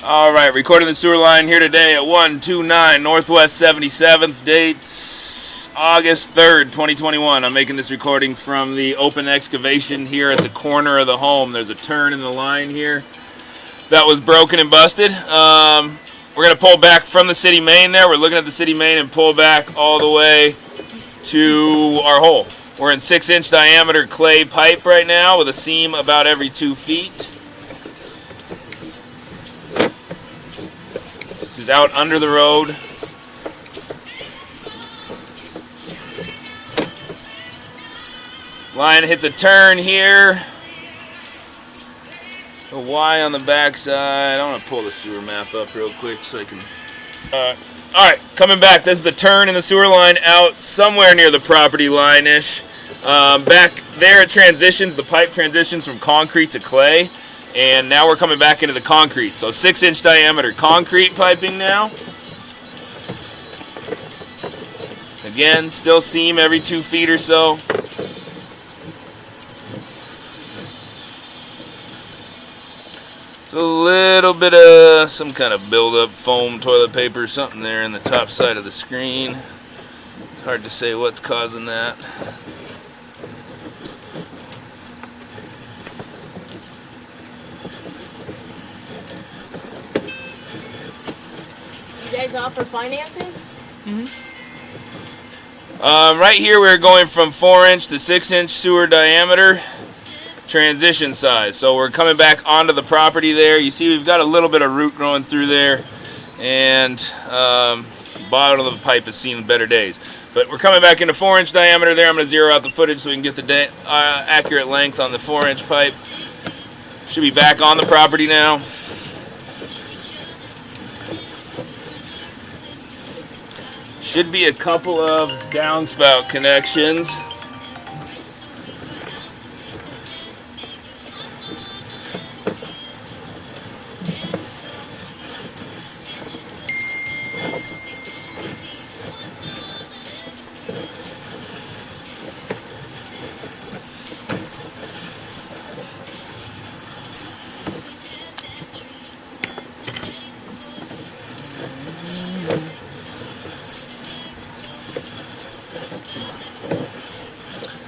Alright, recording the sewer line here today at 129 Northwest 77th, dates August 3rd, 2021. I'm making this recording from the open excavation here at the corner of the home. There's a turn in the line here that was broken and busted. We're going to pull back from the city main there. We're looking at the city main and pull back all the way to our hole. We're in 6-inch diameter clay pipe right now with a seam about every 2 feet. This is out under the road. Line hits a turn here. A Y on the backside. I want to pull the sewer map up real quick so I can... Alright, coming back. This is a turn in the sewer line out somewhere near the property line-ish. Back there it transitions. The pipe transitions from concrete to clay. And now we're coming back into the concrete. So 6-inch diameter concrete piping now. Again, still seam every 2 feet or so. It's a little bit of some kind of buildup, foam, toilet paper, something there in the top side of the screen. It's hard to say what's causing that. You guys offer financing? Mm-hmm. Right here we're going from 4-inch to 6-inch sewer diameter transition size. So we're coming back onto the property there. You see we've got a little bit of root growing through there, and bottom of the pipe has seen better days. But we're coming back into 4-inch diameter there. I'm going to zero out the footage so we can get the accurate length on the 4-inch pipe. Should be back on the property now. Should be a couple of downspout connections.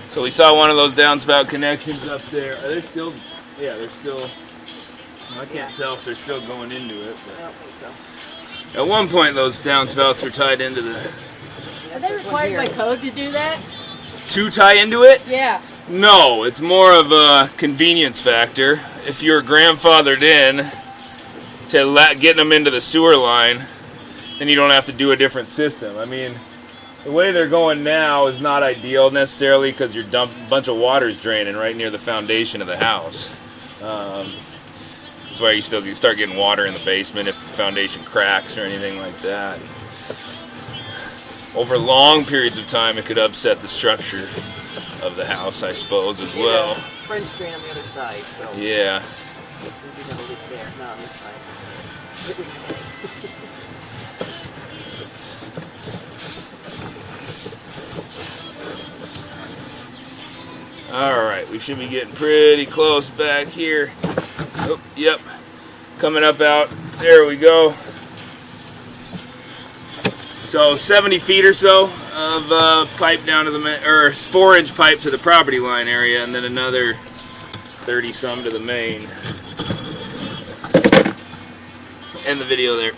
So we saw one of those downspout connections up there. Are they still? Yeah, they're still. I can't tell if they're still going into it. But I don't think so. at one point, those downspouts were tied into the. Are they required by code to do that? To tie into it? Yeah. No, it's more of a convenience factor. If you're grandfathered in to getting them into the sewer line, then you don't have to do a different system. I mean, the way they're going now is not ideal necessarily because you're a bunch of water's draining right near the foundation of the house. That's why you still start getting water in the basement if the foundation cracks or anything like that. Over long periods of time, it could upset the structure of the house, I suppose, as well. French drain on the other side, so Yeah. we do have a leak there, not on this side. Alright, we should be getting pretty close back here. Oh, yep. Coming up out. There we go. So 70 feet or so of pipe down to the 4-inch pipe to the property line area, and then another 30 some to the main. End the video there.